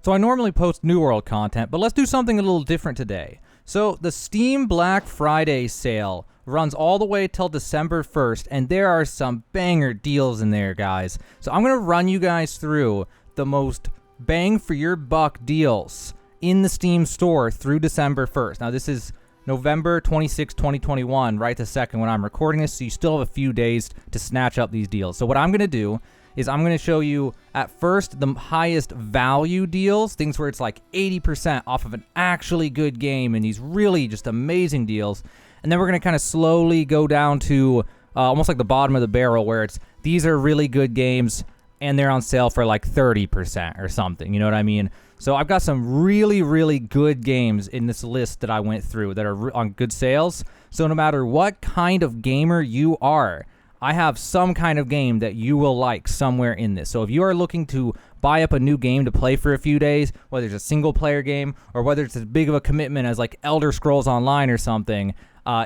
So I normally post New World content, but let's do something a little different today. So the Steam Black Friday sale runs all the way till December 1st, and there are some banger deals in there, guys. So I'm going to run you guys through the most bang for your buck deals in the Steam store through December 1st. Now this is November 26, 2021, right this second when I'm recording this, so you still have a few days to snatch up these deals. So what I'm going to do is I'm going to show you at first the highest value deals, things where it's like 80% off of an actually good game and these really just amazing deals. And then we're going to kind of slowly go down to almost like the bottom of the barrel where it's these are really good games and they're on sale for like 30% or something, you know what I mean? So I've got some really, really good games in this list that I went through that are on good sales. So no matter what kind of gamer you are, I have some kind of game that you will like somewhere in this. So if you are looking to buy up a new game to play for a few days, whether it's a single player game or whether it's as big of a commitment as like Elderscrolls Online or something,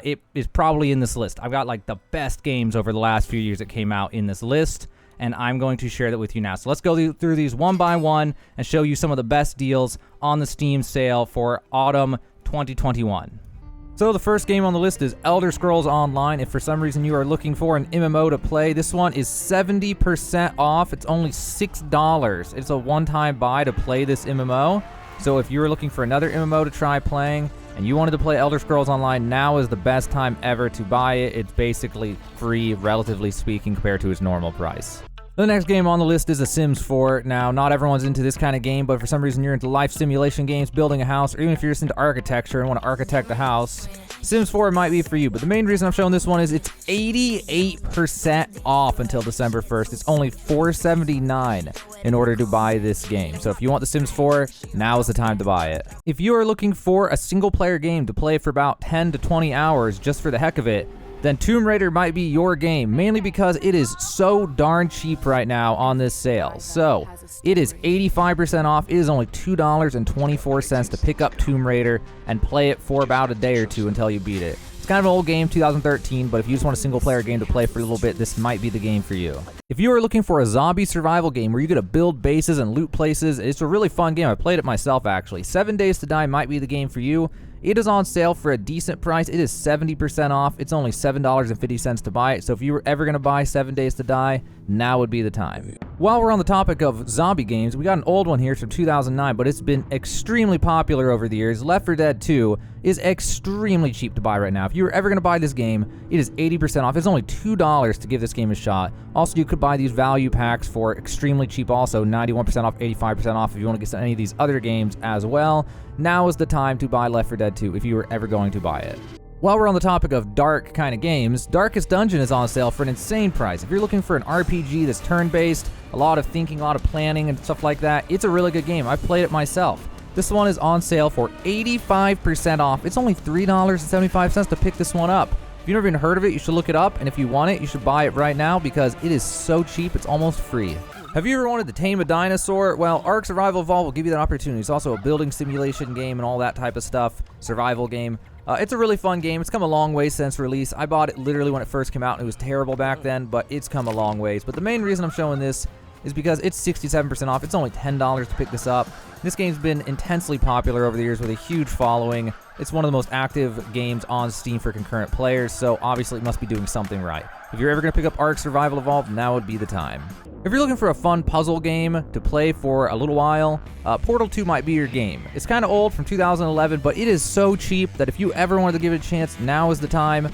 it is probably in this list. I've got like the best games over the last few years that came out in this list, and I'm going to share that with you now. So let's go through these one by one and show you some of the best deals on the Steam sale for autumn 2021. So the first game on the list is Elderscrolls Online. If for some reason you are looking for an MMO to play, this one is 70% off. It's only $6. It's a one-time buy to play this MMO. So if you were looking for another MMO to try playing and you wanted to play Elderscrolls Online, now is the best time ever to buy it. It's basically free, relatively speaking, compared to its normal price. The next game on the list is The Sims 4. Now, not everyone's into this kind of game, but for some reason you're into life simulation games, building a house, or even if you're just into architecture and want to architect a house, Sims 4 might be for you. But the main reason I'm showing this one is it's 88% off until December 1st. It's only $4.79 in order to buy this game. So if you want The Sims 4, now is the time to buy it. If you are looking for a single-player game to play for about 10 to 20 hours just for the heck of it, then Tomb Raider might be your game, mainly because it is so darn cheap right now on this sale. So, it is 85% off. It is only $2.24 to pick up Tomb Raider and play it for about a day or two until you beat it. It's kind of an old game, 2013, but if you just want a single-player game to play for a little bit, this might be the game for you. If you are looking for a zombie survival game where you get to build bases and loot places, it's a really fun game. I played it myself, actually. 7 Days to Die might be the game for you. It is on sale for a decent price. It is 70% off. It's only $7.50 to buy it. So if you were ever going to buy 7 Days to Die, now would be the time. While we're on the topic of zombie games, we got an old one here from 2009, but it's been extremely popular over the years. Left 4 Dead 2 is extremely cheap to buy right now. If you were ever going to buy this game, it is 80% off. It's only $2 to give this game a shot. Also, you could buy these value packs for extremely cheap also, 91% off, 85% off if you want to get any of these other games as well. Now is the time to buy Left 4 Dead 2 if you were ever going to buy it. While we're on the topic of dark kind of games, Darkest Dungeon is on sale for an insane price. If you're looking for an RPG that's turn-based, a lot of thinking, a lot of planning and stuff like that, it's a really good game. I played it myself. This one is on sale for 85% off. It's only $3.75 to pick this one up. If you've never even heard of it, you should look it up, and if you want it, you should buy it right now because it is so cheap, it's almost free. Have you ever wanted to tame a dinosaur? Well, Ark Survival Evolved will give you that opportunity. It's also a building simulation game and all that type of stuff, survival game. It's a really fun game. It's come a long way since release. I bought it literally when it first came out, and it was terrible back then, but it's come a long ways. But the main reason I'm showing this is because it's 67% off. It's only $10 to pick this up. This game's been intensely popular over the years with a huge following. It's one of the most active games on Steam for concurrent players, so obviously it must be doing something right. If you're ever going to pick up Ark Survival Evolved, now would be the time. If you're looking for a fun puzzle game to play for a little while, Portal 2 might be your game. It's kind of old, from 2011, but it is so cheap that if you ever wanted to give it a chance, now is the time.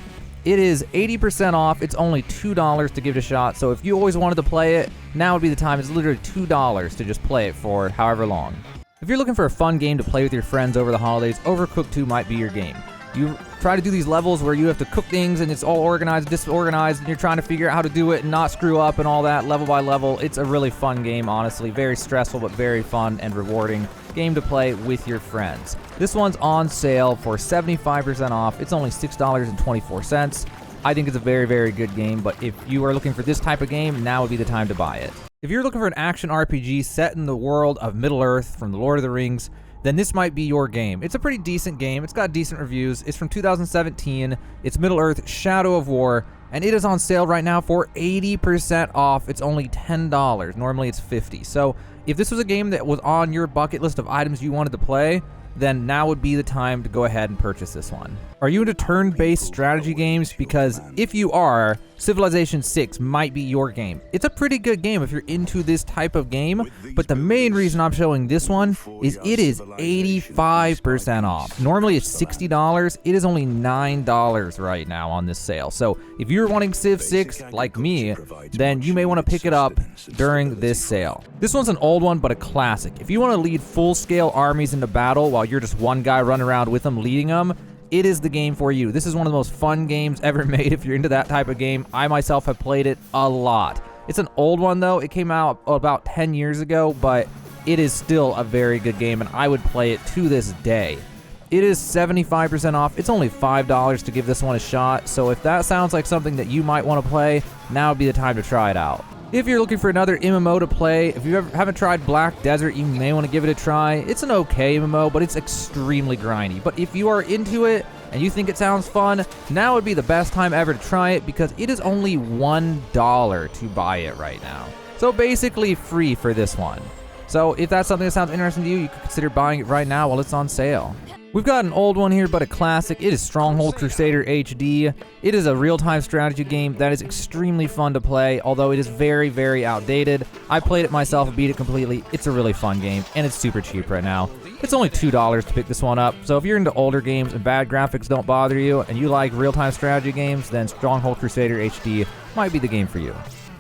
It is 80% off. It's only $2 to give it a shot. So if you always wanted to play it, now would be the time. It's literally $2 to just play it for however long. If you're looking for a fun game to play with your friends over the holidays, Overcooked 2 might be your game. You try to do these levels where you have to cook things and it's all organized, disorganized, and you're trying to figure out how to do it and not screw up and all that level by level. It's a really fun game, honestly. Very stressful, but very fun and rewarding game to play with your friends. This one's on sale for 75% off. It's only $6.24. I think it's a very, very good game, but if you are looking for this type of game, now would be the time to buy it. If you're looking for an action RPG set in the world of Middle-earth from The Lord of the Rings, then this might be your game. It's a pretty decent game. It's got decent reviews. It's from 2017. It's Middle-earth Shadow of War, and it is on sale right now for 80% off. It's only $10. Normally it's $50. So if this was a game that was on your bucket list of items you wanted to play, then now would be the time to go ahead and purchase this one. Are you into turn-based strategy games? Because if you are, Civilization 6 might be your game. It's a pretty good game if you're into this type of game, but the main reason I'm showing this one is it is 85% off. Normally it's $60, it is only $9 right now on this sale. So if you're wanting Civ 6 like me, then you may want to pick it up during this sale. This one's an old one, but a classic. If you want to lead full-scale armies into battle while you're just one guy running around with them leading them, it is the game for you. This is one of the most fun games ever made if you're into that type of game. I myself have played it a lot. It's an old one though. It came out about 10 years ago, but it is still a very good game and I would play it to this day. It is 75% off. It's only $5 to give this one a shot. So if that sounds like something that you might want to play, now would be the time to try it out. If you're looking for another MMO to play, if you haven't tried Black Desert, you may want to give it a try. It's an okay MMO, but it's extremely grindy. But if you are into it and you think it sounds fun, now would be the best time ever to try it because it is only $1 to buy it right now. So basically free for this one. So if that's something that sounds interesting to you, you could consider buying it right now while it's on sale. We've got an old one here, but a classic. It is Stronghold Crusader HD. It is a real-time strategy game that is extremely fun to play, although it is very, very outdated. I played it myself and beat it completely. It's a really fun game, and it's super cheap right now. It's only $2 to pick this one up, so if you're into older games and bad graphics don't bother you, and you like real-time strategy games, then Stronghold Crusader HD might be the game for you.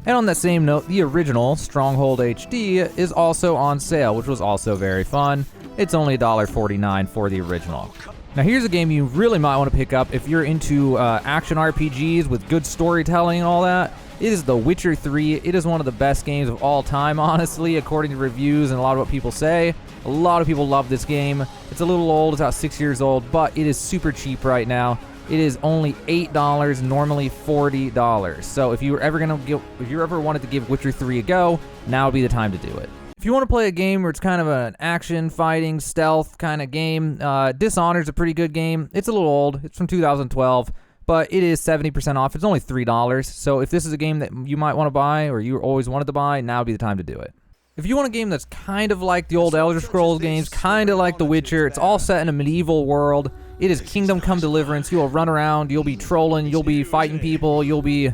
And on that same note, the original Stronghold HD is also on sale, which was also very fun. It's only $1.49 for the original. Now here's a game you really might want to pick up if you're into action RPGs with good storytelling and all that. It is The Witcher 3. It is one of the best games of all time, honestly, according to reviews and a lot of what people say. A lot of people love this game. It's a little old, it's about 6 years old, but it is super cheap right now. It is only $8, normally $40. So if you were ever wanted to give Witcher 3 a go, now would be the time to do it. If you want to play a game where it's kind of an action, fighting, stealth kind of game, Dishonored is a pretty good game. It's a little old. It's from 2012, but it is 70% off. It's only $3. So if this is a game that you might want to buy or you always wanted to buy, now would be the time to do it. If you want a game that's kind of like the old Elderscrolls games, kind of like The Witcher, it's all set in a medieval world. It is Kingdom Come Deliverance. You'll run around, you'll be trolling, you'll be fighting people, you'll be,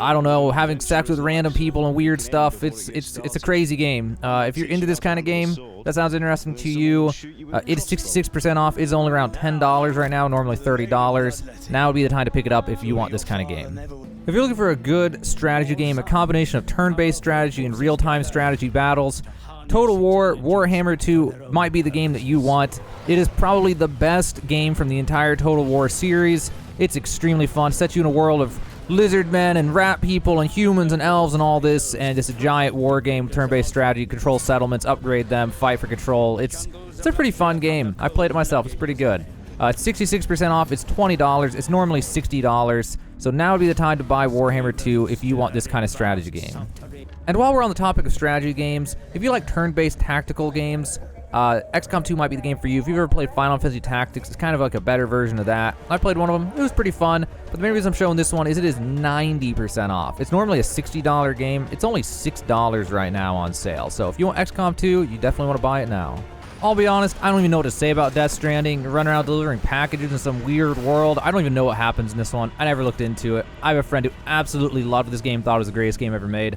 I don't know, having sex with random people and weird stuff. It's a crazy game. If you're into this kind of game, that sounds interesting to you. It is 66% off. It's only around $10 right now, normally $30. Now would be the time to pick it up if you want this kind of game. If you're looking for a good strategy game, a combination of turn-based strategy and real-time strategy battles, Total War Warhammer 2 might be the game that you want. It is probably the best game from the entire Total War series. It's extremely fun. Sets you in a world of lizard men and rat people and humans and elves and all this, and it's a giant war game, turn-based strategy, control settlements, upgrade them, fight for control. It's a pretty fun game. I played it myself. It's pretty good. It's 66% off. It's $20. It's normally $60. So now would be the time to buy Warhammer 2 if you want this kind of strategy game. And while we're on the topic of strategy games, if you like turn-based tactical games, XCOM 2 might be the game for you. If you've ever played Final Fantasy Tactics, it's kind of like a better version of that. I played one of them. It was pretty fun. But the main reason I'm showing this one is it is 90% off. It's normally a $60 game. It's only $6 right now on sale. So if you want XCOM 2, you definitely want to buy it now. I'll be honest, I don't even know what to say about Death Stranding. Run around delivering packages in some weird world. I don't even know what happens in this one. I never looked into it. I have a friend who absolutely loved this game, thought it was the greatest game ever made.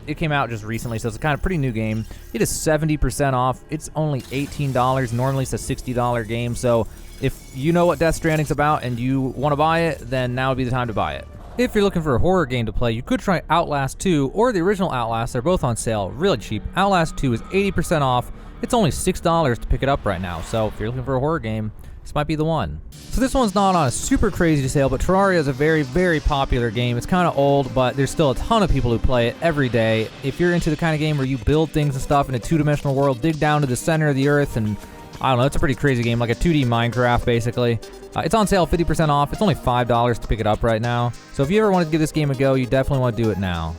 It came out just recently, so it's a kind of pretty new game. It is 70% off. It's only $18. Normally it's a $60 game, so if you know what Death Stranding's about and you want to buy it, then now would be the time to buy it. If you're looking for a horror game to play, you could try Outlast 2 or the original Outlast. They're both on sale, really cheap. Outlast 2 is 80% off. It's only $6 to pick it up right now, so if you're looking for a horror game, this might be the one. So this one's not on a super crazy sale, but Terraria is a very, very popular game. It's kind of old, but there's still a ton of people who play it every day. If you're into the kind of game where you build things and stuff in a two-dimensional world, dig down to the center of the earth, and I don't know, it's a pretty crazy game, like a 2D Minecraft, basically. It's on sale, 50% off. It's only $5 to pick it up right now. So if you ever want to give this game a go, you definitely want to do it now.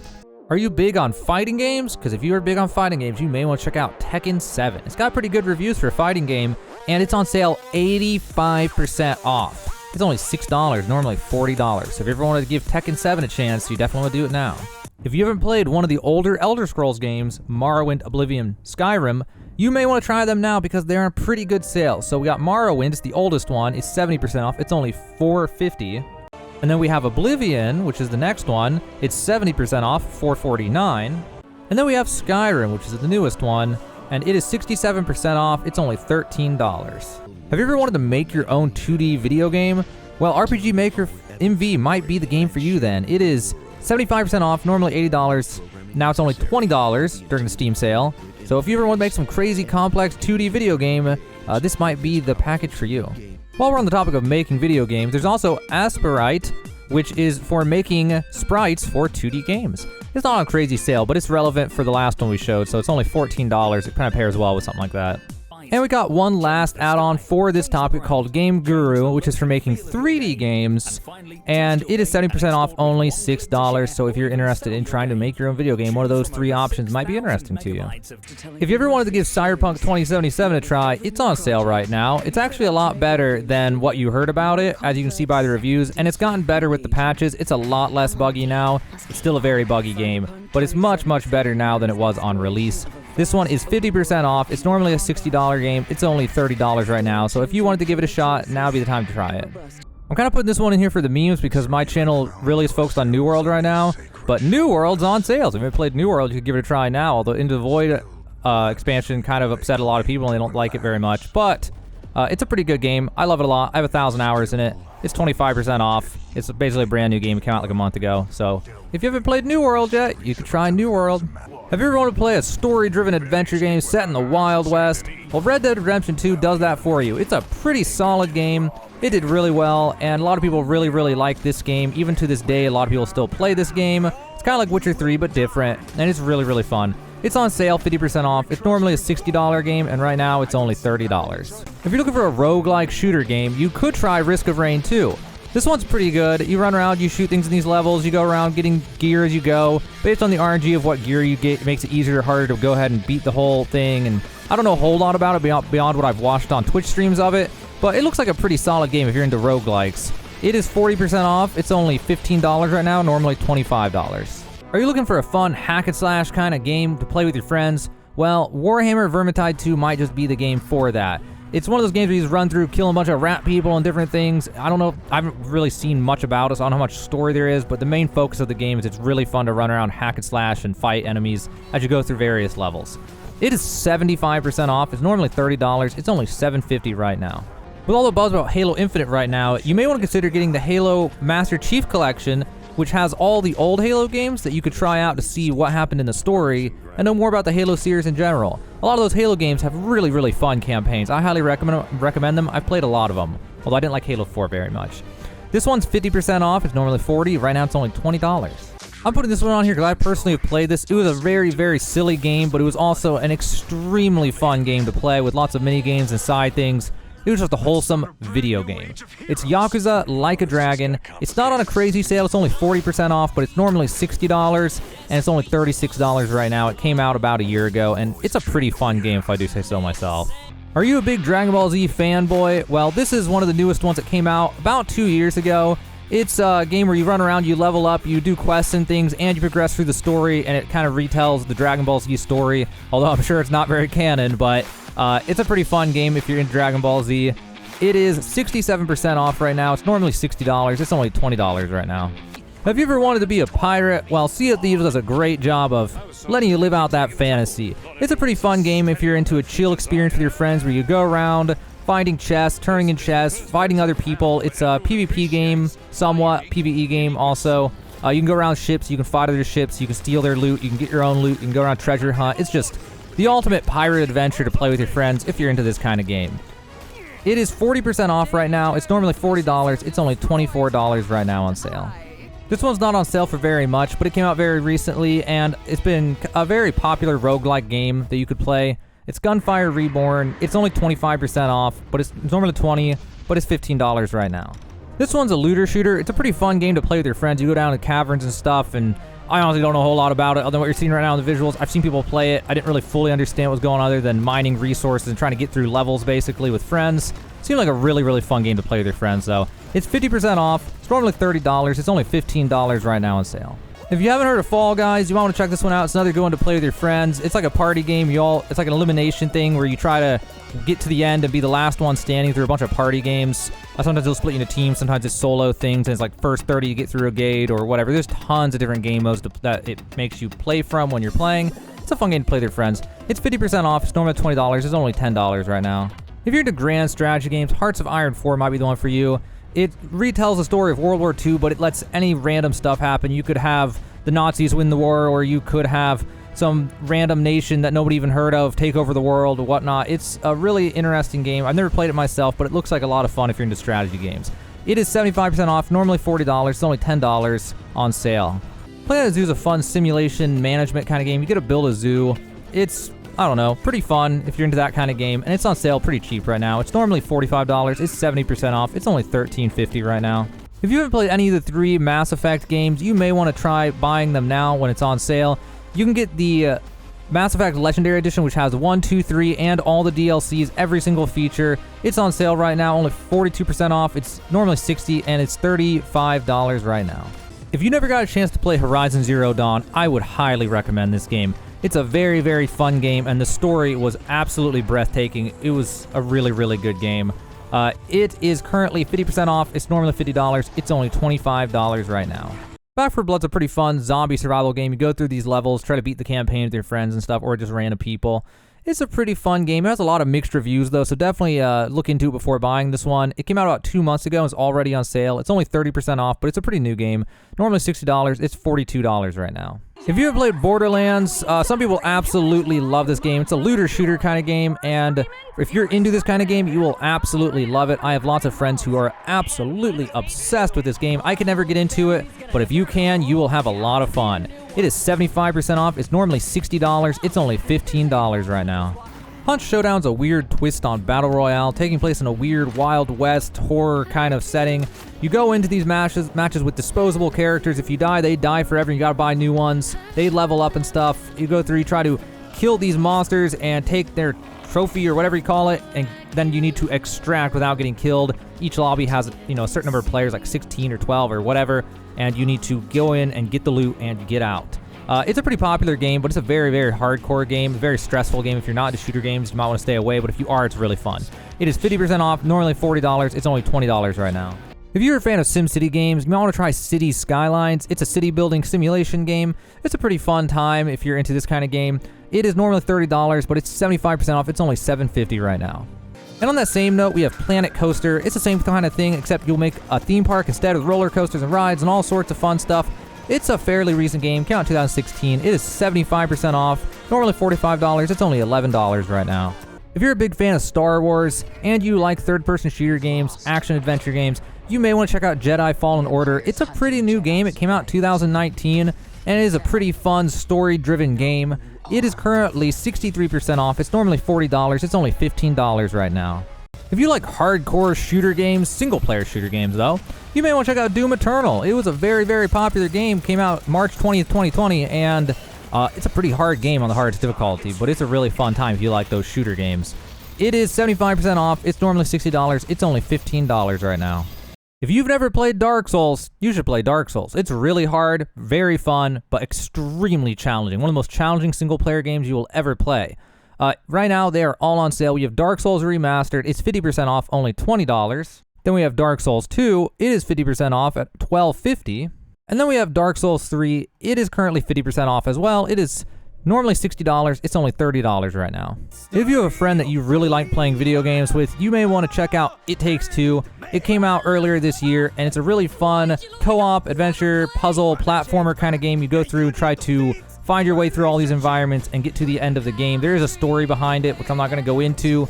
Are you big on fighting games? Because if you are big on fighting games, you may want to check out Tekken 7. It's got pretty good reviews for a fighting game, and it's on sale 85% off. It's only $6, normally $40. So if you ever wanted to give Tekken 7 a chance, you definitely want to do it now. If you haven't played one of the older Elder Scrolls games, Morrowind, Oblivion, Skyrim, you may want to try them now because they're on a pretty good sale. So we got Morrowind, it's the oldest one, it's 70% off, it's only $450. And then we have Oblivion, which is the next one, it's 70% off, $449. And then we have Skyrim, which is the newest one, and it is 67% off, it's only $13. Have you ever wanted to make your own 2D video game? Well, RPG Maker MV might be the game for you then. It is 75% off, normally $80. Now it's only $20 during the Steam sale. So if you ever want to make some crazy complex 2D video game, this might be the package for you. While we're on the topic of making video games, there's also Aseprite, which is for making sprites for 2D games. It's not on a crazy sale, but it's relevant for the last one we showed, so it's only $14. It kind of pairs well with something like that. And we got one last add-on for this topic called GameGuru, which is for making 3D games, and it is 70% off, only $6. So if you're interested in trying to make your own video game, one of those three options might be interesting to you. If you ever wanted to give Cyberpunk 2077 a try, it's on sale right now. It's actually a lot better than what you heard about it, as you can see by the reviews, and it's gotten better with the patches. It's a lot less buggy now. It's still a very buggy game, but it's much, much better now than it was on release. This one is 50% off. It's normally a $60 game. It's only $30 right now. So if you wanted to give it a shot, now would be the time to try it. I'm kind of putting this one in here for the memes because my channel really is focused on New World right now. But New World's on sale. So if you haven't played New World, you could give it a try now. Although Into the Void expansion kind of upset a lot of people and they don't like it very much. But it's a pretty good game. I love it a lot. I have 1,000 hours in it. It's 25% off. It's basically a brand new game. It came out like a month ago. So if you haven't played New World yet, you could try New World. Have you ever wanted to play a story-driven adventure game set in the Wild West? Well, Red Dead Redemption 2 does that for you. It's a pretty solid game. It did really well, and a lot of people really, really like this game. Even to this day, a lot of people still play this game. It's kind of like Witcher 3, but different, and it's really, really fun. It's on sale, 50% off. It's normally a $60 game, and right now it's only $30. If you're looking for a roguelike shooter game, you could try Risk of Rain 2. This one's pretty good. You run around, you shoot things in these levels, you go around getting gear as you go. Based on the RNG of what gear you get, it makes it easier or harder to go ahead and beat the whole thing. And I don't know a whole lot about it beyond what I've watched on Twitch streams of it, but it looks like a pretty solid game if you're into roguelikes. It is 40% off. It's only $15 right now, normally $25. Are you looking for a fun hack-and-slash kind of game to play with your friends? Well, Warhammer Vermintide 2 might just be the game for that. It's one of those games where you just run through, kill a bunch of rat people and different things. I don't know, I haven't really seen much about it, so I don't know how much story there is, but the main focus of the game is it's really fun to run around, hack and slash, and fight enemies as you go through various levels. It is 75% off. It's normally $30. It's only $7.50 right now. With all the buzz about Halo Infinite right now, you may want to consider getting the Halo Master Chief Collection, which has all the old Halo games that you could try out to see what happened in the story and know more about the Halo series in general. A lot of those Halo games have really, really fun campaigns. I highly recommend them. I've played a lot of them, although I didn't like Halo 4 very much. This one's 50% off. It's normally $40. Right now it's only $20. I'm putting this one on here because I personally have played this. It was a very, very silly game, but it was also an extremely fun game to play with lots of mini games and side things. It was just a wholesome video game. It's Yakuza Like a Dragon. It's not on a crazy sale. It's only 40% off, but it's normally $60, and it's only $36 right now. It came out about a year ago, and it's a pretty fun game if I do say so myself. Are you a big Dragon Ball Z fanboy? Well, this is one of the newest ones that came out about 2 years ago. It's a game where you run around, you level up, you do quests and things, and you progress through the story, and it kind of retells the Dragon Ball Z story, although I'm sure it's not very canon, but it's a pretty fun game if you're into Dragon Ball Z. It is 67% off right now. It's normally $60. It's only $20 right now. Have you ever wanted to be a pirate? Well, Sea of Thieves does a great job of letting you live out that fantasy. It's a pretty fun game if you're into a chill experience with your friends where you go around finding chests, turning in chests, fighting other people. It's a PvP game, somewhat PvE game also. You can go around ships, you can fight other ships, you can steal their loot, you can get your own loot, you can go around treasure hunt. It's just the ultimate pirate adventure to play with your friends if you're into this kind of game. It is 40% off right now. It's normally $40. It's only $24 right now on sale. This one's not on sale for very much, but it came out very recently, and it's been a very popular roguelike game that you could play. It's Gunfire Reborn. It's only 25% off, but it's normally $20, but it's $15 right now. This one's a looter shooter. It's a pretty fun game to play with your friends. You go down to caverns and stuff, and I honestly don't know a whole lot about it other than what you're seeing right now in the visuals. I've seen people play it. I didn't really fully understand what was going on other than mining resources and trying to get through levels basically with friends. It seemed like a really, really fun game to play with your friends though. It's 50% off. It's normally $30. It's only $15 right now on sale. If you haven't heard of Fall Guys, you might want to check this one out. It's another good one to play with your friends. It's like a party game. It's like an elimination thing where you try to get to the end and be the last one standing through a bunch of party games. Sometimes they'll split you into teams. Sometimes it's solo things, and it's like first 30 you get through a gate or whatever. There's tons of different game modes that it makes you play from when you're playing. It's a fun game to play with your friends. It's 50% off. It's normally $20. It's only $10 right now. If you're into grand strategy games, Hearts of Iron 4 might be the one for you. It retells the story of World War II, but it lets any random stuff happen. You could have the Nazis win the war, or you could have some random nation that nobody even heard of take over the world or whatnot. It's a really interesting game. I've never played it myself, but it looks like a lot of fun if you're into strategy games. It is 75% off, normally $40. It's only $10 on sale. Planet of Zoo is a fun simulation management kind of game. You get to build a zoo. It's, I don't know, pretty fun if you're into that kind of game, and it's on sale pretty cheap right now. It's normally $45. It's 70% off. It's only $13.50 right now. If you haven't played any of the 3 Mass Effect games, you may want to try buying them now when it's on sale. You can get the Mass Effect Legendary Edition, which has 1, 2, 3, and all the DLCs, every single feature. It's on sale right now, only 42% off. It's normally $60, and it's $35 right now. If you never got a chance to play Horizon Zero Dawn, I would highly recommend this game. It's a very, very fun game, and the story was absolutely breathtaking. It was a really, really good game. It is currently 50% off. It's normally $50. It's only $25 right now. Back 4 Blood's a pretty fun zombie survival game. You go through these levels, try to beat the campaign with your friends and stuff, or just random people. It's a pretty fun game. It has a lot of mixed reviews, though, so definitely look into it before buying this one. It came out about 2 months ago and is already on sale. It's only 30% off, but it's a pretty new game. Normally $60. It's $42 right now. If you haven't played Borderlands, some people absolutely love this game. It's a looter-shooter kind of game, and if you're into this kind of game, you will absolutely love it. I have lots of friends who are absolutely obsessed with this game. I can never get into it, but if you can, you will have a lot of fun. It is 75% off. It's normally $60. It's only $15 right now. Hunt Showdown's a weird twist on Battle Royale, taking place in a weird Wild West horror kind of setting. You go into these matches with disposable characters. If you die, they die forever. You gotta buy new ones. They level up and stuff. You go through, you try to kill these monsters and take their trophy or whatever you call it, and then you need to extract without getting killed. Each lobby has, a certain number of players, like 16 or 12 or whatever, and you need to go in and get the loot and get out. It's a pretty popular game, but it's a very, very hardcore game, a very stressful game. If you're not into shooter games, you might want to stay away, but if you are, it's really fun. It is 50% off, normally $40. It's only $20 right now. If you're a fan of SimCity games, you might want to try City Skylines. It's a city building simulation game. It's a pretty fun time if you're into this kind of game. It is normally $30, but it's 75% off. It's only $7.50 right now. And on that same note, we have Planet Coaster. It's the same kind of thing, except you'll make a theme park instead with roller coasters and rides and all sorts of fun stuff. It's a fairly recent game, came out in 2016. It is 75% off, normally $45. It's only $11 right now. If you're a big fan of Star Wars and you like third-person shooter games, action-adventure games, you may want to check out Jedi Fallen Order. It's a pretty new game. It came out in 2019, and it is a pretty fun, story-driven game. It is currently 63% off. It's normally $40. It's only $15 right now. If you like hardcore shooter games, single-player shooter games though, you may want to check out Doom Eternal. It was a very, very popular game, came out March 20th, 2020, and it's a pretty hard game on the hardest difficulty, but it's a really fun time if you like those shooter games. It is 75% off. It's normally $60. It's only $15 right now. If you've never played Dark Souls, you should play Dark Souls. It's really hard, very fun, but extremely challenging. One of the most challenging single-player games you will ever play. Right now, they are all on sale. We have Dark Souls Remastered. It's 50% off, only $20. Then we have Dark Souls 2. It is 50% off at $12.50. And then we have Dark Souls 3. It is currently 50% off as well. It is normally $60. It's only $30 right now. If you have a friend that you really like playing video games with, you may want to check out It Takes Two. It came out earlier this year, and it's a really fun co-op, adventure, puzzle, platformer kind of game. You go through and try to find your way through all these environments and get to the end of the game. There is a story behind it, which I'm not going to go into.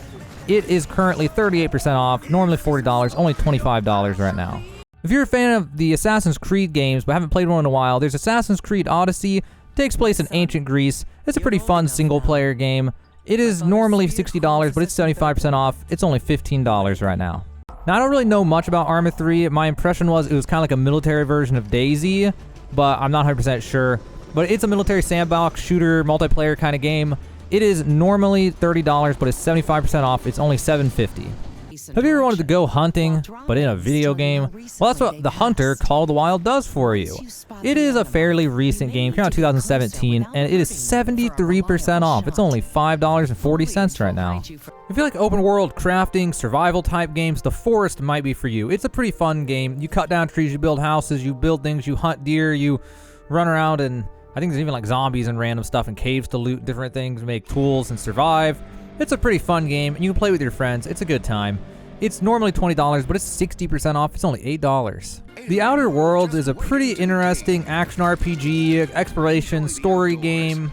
It is currently 38% off, normally $40, only $25 right now. If you're a fan of the Assassin's Creed games but haven't played one in a while, there's Assassin's Creed Odyssey. It takes place in ancient Greece. It's a pretty fun single-player game. It is normally $60, but it's 75% off. It's only $15 right now. Now, I don't really know much about Arma 3. My impression was it was kind of like a military version of DayZ, but I'm not 100% sure. But it's a military sandbox shooter, multiplayer kind of game. It is normally $30, but it's 75% off. It's only $7.50. Have you ever wanted to go hunting, but in a video game? Well, that's what The Hunter Call of the Wild does for you. It is a fairly recent game, came out in 2017, and it is 73% off. It's only $5.40 right now. If you like open world crafting, survival type games, The Forest might be for you. It's a pretty fun game. You cut down trees, you build houses, you build things, you hunt deer, you run around, and I think there's even like zombies and random stuff in caves to loot different things, make tools, and survive. It's a pretty fun game, and you can play with your friends. It's a good time. It's normally $20, but it's 60% off. It's only $8. The Outer Worlds is a pretty interesting action RPG, exploration, story game.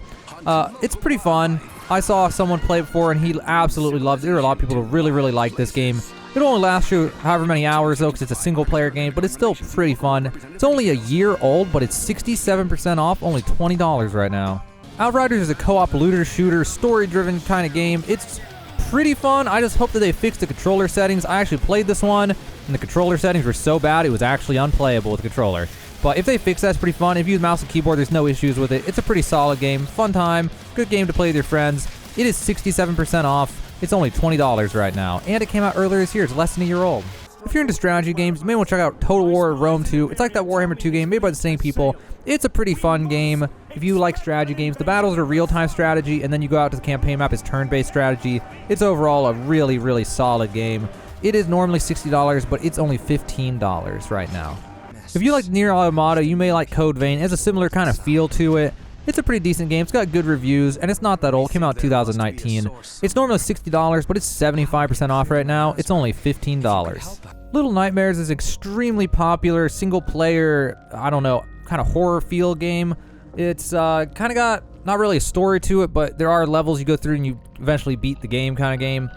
It's pretty fun. I saw someone play it before, and he absolutely loves it. There are a lot of people who really, really like this game. It'll only last you however many hours, though, because it's a single-player game, but it's still pretty fun. It's only a year old, but it's 67% off, only $20 right now. Outriders is a co-op looter-shooter, story-driven kind of game. It's pretty fun. I just hope that they fix the controller settings. I actually played this one, and the controller settings were so bad it was actually unplayable with the controller. But if they fix that, it's pretty fun. If you use mouse and keyboard, there's no issues with it. It's a pretty solid game, fun time, good game to play with your friends. It is 67% off. It's only $20 right now, and it came out earlier this year. It's less than a year old. If you're into strategy games, you may want to check out Total War Rome 2. It's like that Warhammer 2 game made by the same people. It's a pretty fun game. If you like strategy games, the battles are real-time strategy, and then you go out to the campaign map as turn-based strategy. It's overall a really, really solid game. It is normally $60, but it's only $15 right now. If you like Nier Automata, you may like Code Vein. It has a similar kind of feel to it. It's a pretty decent game. It's got good reviews, and it's not that old. It came out in 2019. It's normally $60, but it's 75% off right now. It's only $15. Little Nightmares is extremely popular, single-player, I don't know, kind of horror feel game. It's kind of got not really a story to it, but there are levels you go through and you eventually beat the game kind of game.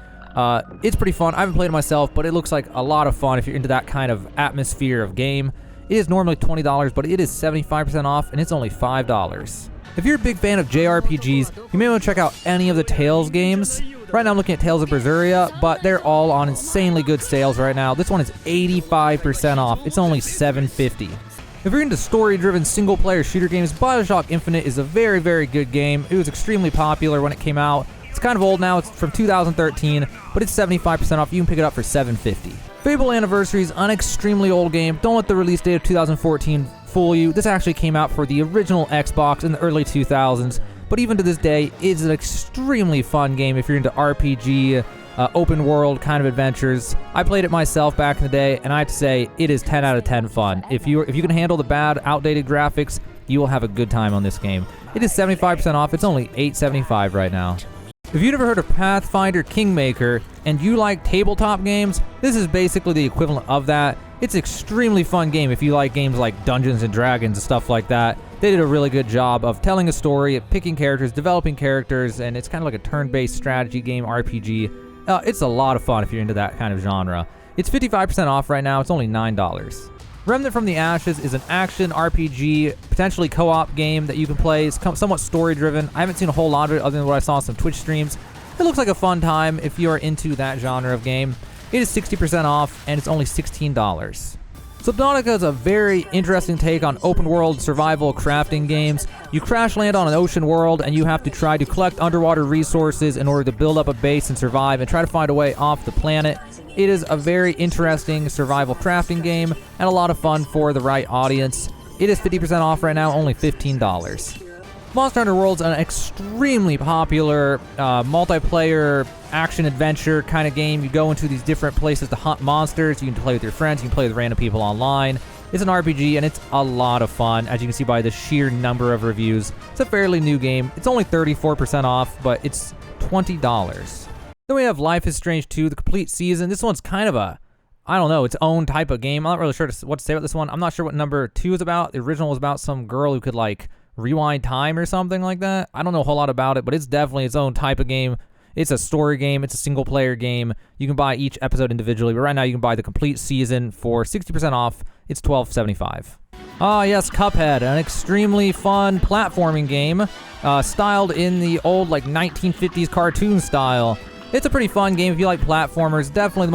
It's pretty fun. I haven't played it myself, but it looks like a lot of fun if you're into that kind of atmosphere of game. It is normally $20, but it is 75% off, and it's only $5. If you're a big fan of JRPGs, you may want to check out any of the Tales games. Right now I'm looking at Tales of Berseria, but they're all on insanely good sales right now. This one is 85% off. It's only $7.50. If you're into story-driven single-player shooter games, Bioshock Infinite is a very, very good game. It was extremely popular when it came out. It's kind of old now. It's from 2013, but it's 75% off. You can pick it up for $7.50. Fable Anniversary is an extremely old game. Don't let the release date of 2014 fool you. This actually came out for the original Xbox in the early 2000s, but even to this day, it's an extremely fun game if you're into RPG, open world kind of adventures. I played it myself back in the day, and I have to say, it is 10 out of 10 fun. If you can handle the bad, outdated graphics, you will have a good time on this game. It is 75% off. It's only $8.75 right now. If you've never heard of Pathfinder Kingmaker and you like tabletop games, this is basically the equivalent of that. It's an extremely fun game if you like games like Dungeons and Dragons and stuff like that. They did a really good job of telling a story, of picking characters, developing characters, and it's kind of like a turn-based strategy game RPG. It's a lot of fun if you're into that kind of genre. It's 55% off right now. It's only $9. Remnant from the Ashes is an action RPG, potentially co-op game that you can play. It's somewhat story-driven. I haven't seen a whole lot of it other than what I saw on some Twitch streams. It looks like a fun time if you are into that genre of game. It is 60% off, and it's only $16. Subnautica is a very interesting take on open-world survival crafting games. You crash land on an ocean world, and you have to try to collect underwater resources in order to build up a base and survive and try to find a way off the planet. It is a very interesting survival crafting game and a lot of fun for the right audience. It is 50% off right now, only $15. Monster Hunter World's an extremely popular multiplayer action-adventure kind of game. You go into these different places to hunt monsters. You can play with your friends. You can play with random people online. It's an RPG, and it's a lot of fun, as you can see by the sheer number of reviews. It's a fairly new game. It's only 34% off, but it's $20. Then we have Life is Strange 2, the complete season. This one's kind of its own type of game. I'm not really sure what to say about this one. I'm not sure what number 2 is about. The original was about some girl who could, rewind time or something like that. I don't know a whole lot about it, but it's definitely its own type of game. It's a story game. It's a single-player game. You can buy each episode individually, but right now you can buy the complete season for 60% off. It's $12.75. Ah, yes, Cuphead, an extremely fun platforming game, styled in the old, 1950s cartoon style. It's a pretty fun game if you like platformers. Definitely the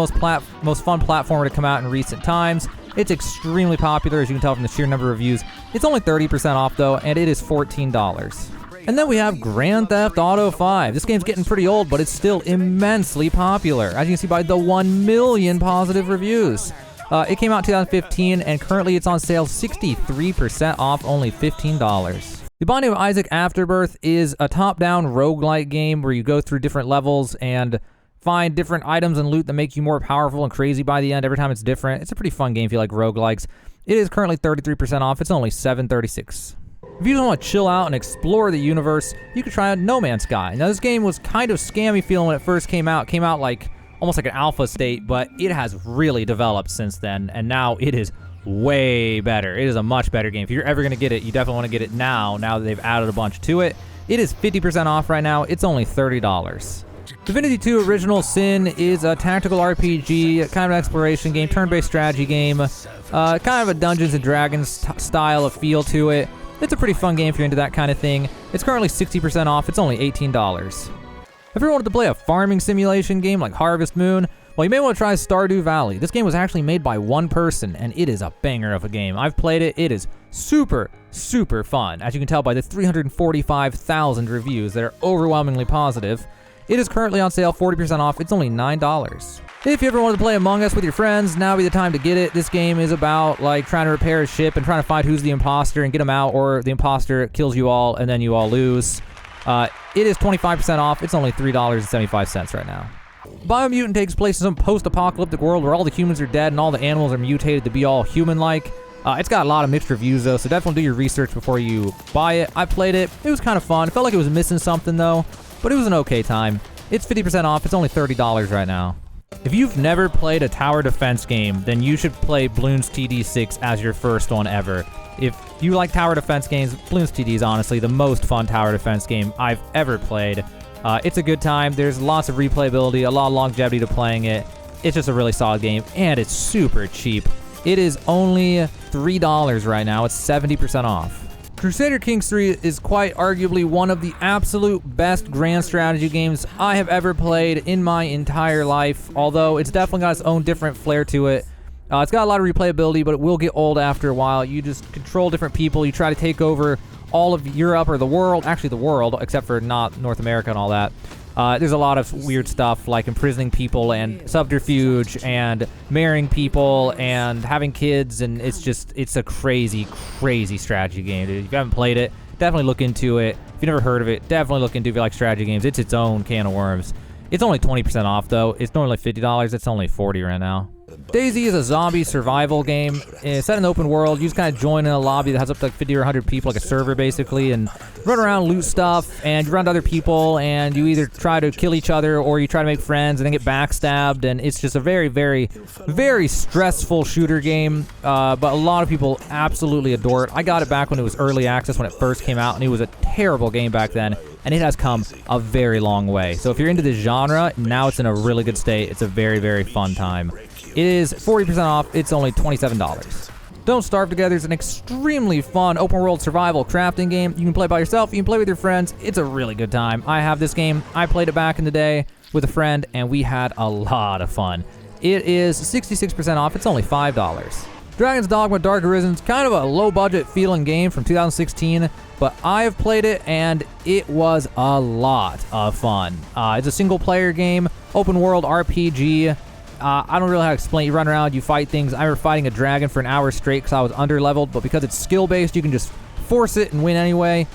most fun platformer to come out in recent times. It's extremely popular, as you can tell from the sheer number of reviews. It's only 30% off, though, and it is $14. And then we have Grand Theft Auto 5. This game's getting pretty old, but it's still immensely popular, as you can see by the 1 million positive reviews. It came out in 2015, and currently it's on sale 63% off, only $15. The Binding of Isaac Afterbirth is a top-down roguelike game where you go through different levels and find different items and loot that make you more powerful and crazy by the end. Every time it's different. It's a pretty fun game if you like roguelikes. It is currently 33% off. It's only $7.36. If you just want to chill out and explore the universe, you could try out No Man's Sky. Now, this game was kind of scammy feeling when it first came out. It came out like almost like an alpha state, but it has really developed since then, and now it is way better. It is a much better game. If you're ever going to get it, you definitely want to get it now that they've added a bunch to it. It is 50% off right now. It's only $30. Divinity 2 Original Sin is a tactical RPG, kind of an exploration game, turn-based strategy game, kind of a Dungeons & Dragons style of feel to it. It's a pretty fun game if you're into that kind of thing. It's currently 60% off. It's only $18. If you wanted to play a farming simulation game like Harvest Moon, well, you may want to try Stardew Valley. This game was actually made by one person, and it is a banger of a game. I've played it. It is super, super fun, as you can tell by the 345,000 reviews that are overwhelmingly positive. It is currently on sale, 40% off. It's only $9. If you ever wanted to play Among Us with your friends, now would be the time to get it. This game is about like trying to repair a ship and trying to find who's the imposter and get them out, or the imposter kills you all and then you all lose. It is 25% off. It's only $3.75 right now. Biomutant takes place in some post-apocalyptic world where all the humans are dead and all the animals are mutated to be all human-like. It's got a lot of mixed reviews though, so definitely do your research before you buy it. I played it. It was kind of fun. It felt like it was missing something though, but it was an okay time. It's 50% off. It's only $30 right now. If you've never played a tower defense game, then you should play Bloons TD 6 as your first one ever. If you like tower defense games, Bloons TD is honestly the most fun tower defense game I've ever played. It's a good time. There's lots of replayability, a lot of longevity to playing it. It's just a really solid game, and it's super cheap. It is only $3 right now. It's 70% off. Crusader Kings 3 is quite arguably one of the absolute best grand strategy games I have ever played in my entire life, although it's definitely got its own different flair to it. It's got a lot of replayability, but it will get old after a while. You just control different people. You try to take over all of Europe or the world, actually the world, except for not North America and all that. There's a lot of weird stuff like imprisoning people and subterfuge and marrying people and having kids, and it's a crazy, crazy strategy game, dude. If you haven't played it, definitely look into it. If you've never heard of it, definitely look into it if you like strategy games. It's its own can of worms. It's only 20% off, though. It's normally $50. It's only $40 right now. DayZ is a zombie survival game. It's set in an open world. You just kind of join in a lobby that has up to like 50 or 100 people, like a server basically, and run around, loot stuff, and you run to other people, and you either try to kill each other or you try to make friends and then get backstabbed, and it's just a very, very, very stressful shooter game, but a lot of people absolutely adore it. I got it back when it was early access when it first came out, and it was a terrible game back then, and it has come a very long way. So if you're into this genre, now it's in a really good state. It's a very, very fun time. It is 40% off. It's only $27. Don't Starve Together is an extremely fun open-world survival crafting game. You can play by yourself. You can play with your friends. It's a really good time. I have this game. I played it back in the day with a friend, and we had a lot of fun. It is 66% off. It's only $5. Dragon's Dogma Dark Arisen's kind of a low-budget feeling game from 2016, but I've played it, and it was a lot of fun. It's a single-player game, open-world RPG. I don't really know how to explain. You run around, you fight things. I remember fighting a dragon for an hour straight because I was under-leveled, but because it's skill-based, you can just force it and win anyway.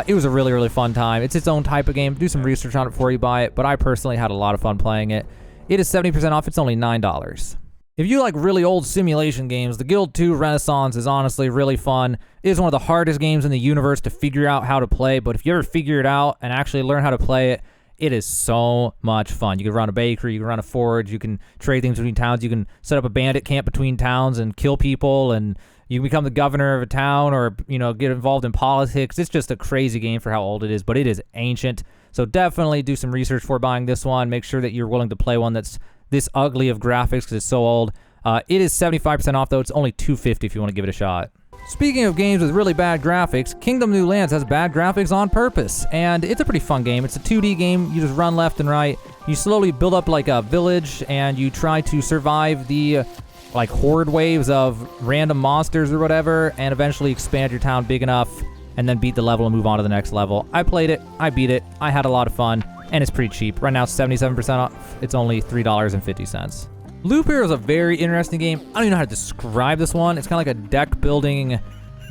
It was a really, really fun time. It's its own type of game. Do some research on it before you buy it, but I personally had a lot of fun playing it. It is 70% off. It's only $9. If you like really old simulation games, the Guild 2 Renaissance is honestly really fun. It is one of the hardest games in the universe to figure out how to play, but if you ever figure it out and actually learn how to play it, it is so much fun. You can run a bakery, you can run a forge, you can trade things between towns, you can set up a bandit camp between towns and kill people, and you can become the governor of a town or, you know, get involved in politics. It's just a crazy game for how old it is, but it is ancient. So definitely do some research before buying this one. Make sure that you're willing to play one that's this ugly of graphics because it's so old. It is 75% off, though. It's only $250 if you want to give it a shot. Speaking of games with really bad graphics, Kingdom New Lands has bad graphics on purpose, and it's a pretty fun game. It's a 2D game. You just run left and right. You slowly build up like a village, and you try to survive the like horde waves of random monsters or whatever, and eventually expand your town big enough and then beat the level and move on to the next level. I played it, I beat it, I had a lot of fun, and it's pretty cheap. Right now it's 77% off. It's only $3.50. Loop Hero is a very interesting game. I don't even know how to describe this one. It's kind of like a deck building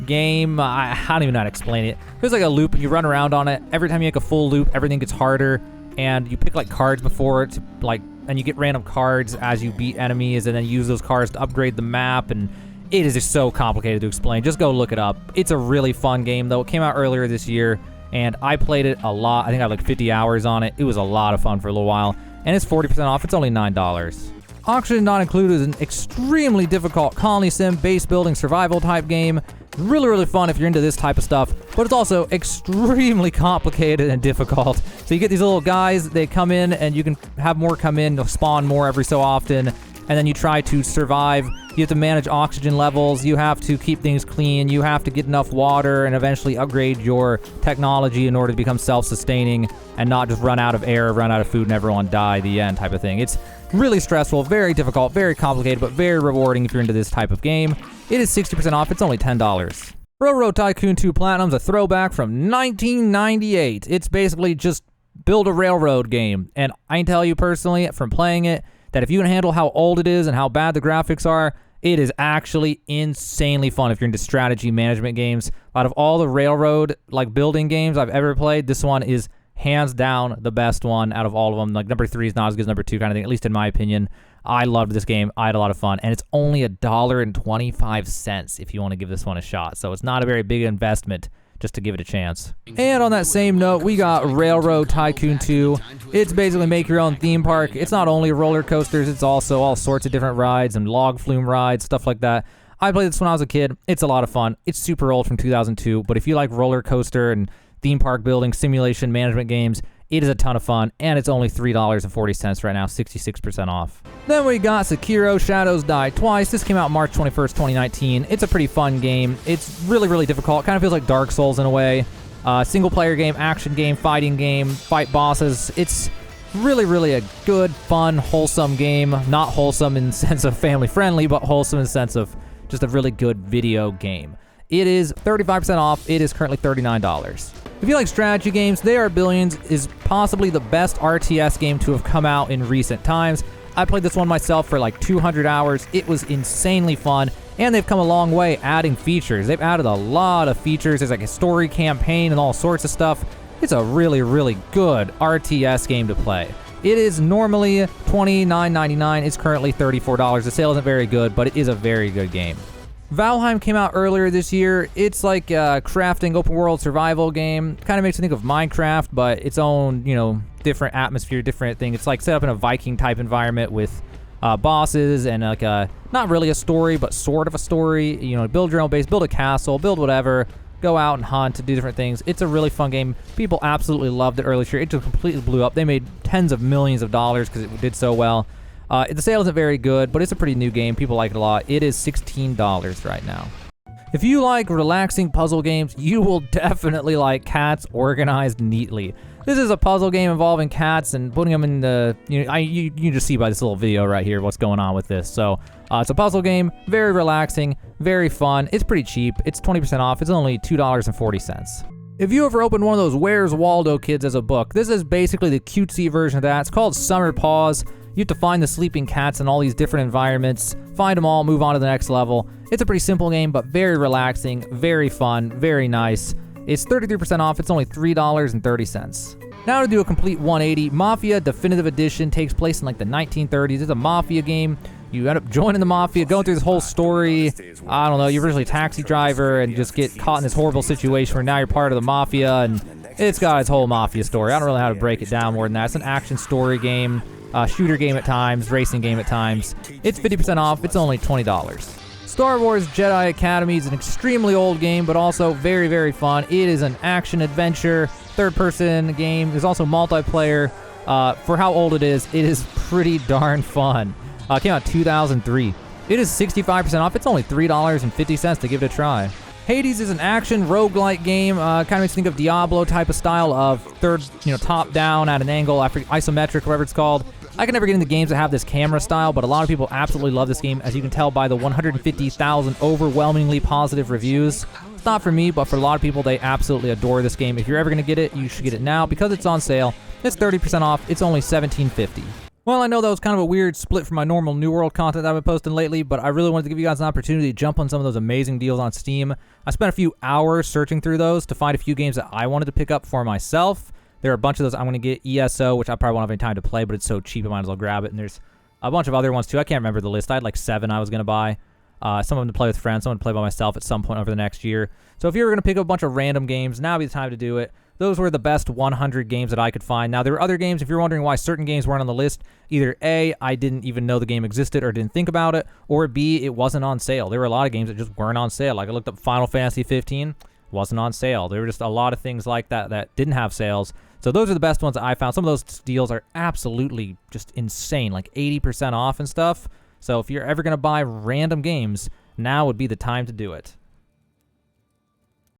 game. I don't even know how to explain it. There's like a loop and you run around on it. Every time you make a full loop, everything gets harder, and you pick like cards before it to like, and you get random cards as you beat enemies, and then use those cards to upgrade the map, and it is just so complicated to explain. Just go look it up. It's a really fun game though. It came out earlier this year, and I played it a lot. I think I had like 50 hours on it. It was a lot of fun for a little while, and it's 40% off. It's only $9. Oxygen Not Included is an extremely difficult colony sim, base building, survival type game. Really, really fun if you're into this type of stuff, but it's also extremely complicated and difficult. So you get these little guys, they come in, and you can have more come in, they'll spawn more every so often, and then you try to survive. You have to manage oxygen levels, you have to keep things clean, you have to get enough water, and eventually upgrade your technology in order to become self-sustaining and not just run out of air, run out of food, and everyone die, the end type of thing. It's really stressful, very difficult, very complicated, but very rewarding if you're into this type of game. It is 60% off. It's only $10. Railroad Tycoon 2 Platinum's a throwback from 1998. It's basically just build a railroad game. And I can tell you personally from playing it that if you can handle how old it is and how bad the graphics are, it is actually insanely fun if you're into strategy management games. Out of all the railroad like building games I've ever played, this one is hands down the best one out of all of them. Like number 3 is not as good as number 2 kind of thing, at least in my opinion. I loved this game. I had a lot of fun, and it's only $1.25 if you want to give this one a shot. So it's not a very big investment just to give it a chance. And on that same note, we got Railroad Tycoon 2. It's basically make your own theme park. It's not only roller coasters, it's also all sorts of different rides and log flume rides, stuff like that. I played this when I was a kid. It's a lot of fun. It's super old from 2002, but if you like roller coaster and theme park building, simulation management games, it is a ton of fun, and it's only $3.40 right now, 66% off. Then we got Sekiro Shadows Die Twice. This came out March 21st, 2019. It's a pretty fun game. It's really, really difficult. Kind of feels like Dark Souls in a way. Single-player game, action game, fighting game, fight bosses. It's really, really a good, fun, wholesome game. Not wholesome in the sense of family-friendly, but wholesome in the sense of just a really good video game. It is 35% off. It is currently $39. If you like strategy games, They Are Billions is possibly the best RTS game to have come out in recent times. I played this one myself for like 200 hours. It was insanely fun, and they've come a long way adding features. They've added a lot of features. There's like a story campaign and all sorts of stuff. It's a really, really good RTS game to play. It is normally $29.99. It's currently $34. The sale isn't very good, but it is a very good game. Valheim came out earlier this year. It's like a crafting open world survival game. Kind of makes me think of Minecraft, but its own, different atmosphere, different thing. It's like set up in a Viking type environment with bosses and like not really a story, but sort of a story. Build your own base, build a castle, build whatever, go out and hunt to do different things. It's a really fun game. People absolutely loved it earlier this year. It just completely blew up. They made tens of millions of dollars because it did so well. The sale isn't very good, but it's a pretty new game. People like it a lot. It is $16 right now. If you like relaxing puzzle games, you will definitely like Cats Organized Neatly. This is a puzzle game involving cats and putting them in the... you can just see by this little video right here what's going on with this. So it's a puzzle game, very relaxing, very fun. It's pretty cheap. It's 20% off. It's only $2.40. If you ever opened one of those Where's Waldo kids as a book, this is basically the cutesy version of that. It's called Summer Paws. You have to find the sleeping cats in all these different environments, find them all, move on to the next level. It's a pretty simple game, but very relaxing, very fun, very nice. It's 33% off. It's only $3.30. Now to do a complete 180, Mafia Definitive Edition takes place in like the 1930s. It's a Mafia game. You end up joining the Mafia, going through this whole story. I don't know, you're originally a taxi driver and just get caught in this horrible situation where now you're part of the Mafia, and it's got its whole Mafia story. I don't really know how to break it down more than that. It's an action story game. Shooter game at times, racing game at times. It's 50% off. It's only $20. Star Wars Jedi Academy is an extremely old game, but also very, very fun. It is an action-adventure, third-person game. There's also multiplayer. For how old it is pretty darn fun. It came out 2003. It is 65% off. It's only $3.50 to give it a try. Hades is an action roguelike game. Kind of makes me think of Diablo type of style of third, top-down at an angle, after isometric, whatever it's called. I can never get into games that have this camera style, but a lot of people absolutely love this game, as you can tell by the 150,000 overwhelmingly positive reviews. It's not for me, but for a lot of people, they absolutely adore this game. If you're ever going to get it, you should get it now. Because it's on sale, it's 30% off. It's only $17.50. Well, I know that was kind of a weird split from my normal New World content that I've been posting lately, but I really wanted to give you guys an opportunity to jump on some of those amazing deals on Steam. I spent a few hours searching through those to find a few games that I wanted to pick up for myself. There are a bunch of those I'm going to get. ESO, which I probably won't have any time to play, but it's so cheap I might as well grab it. And there's a bunch of other ones too. I can't remember the list. I had like 7 I was going to buy. Some of them to play with friends, some to play by myself at some point over the next year. So if you were going to pick up a bunch of random games, now would be the time to do it. Those were the best 100 games that I could find. Now, there were other games, if you're wondering why certain games weren't on the list, either A, I didn't even know the game existed or didn't think about it, or B, it wasn't on sale. There were a lot of games that just weren't on sale. Like I looked up Final Fantasy 15, wasn't on sale. There were just a lot of things like that that didn't have sales. So those are the best ones that I found. Some of those deals are absolutely just insane, like 80% off and stuff. So if you're ever going to buy random games, now would be the time to do it.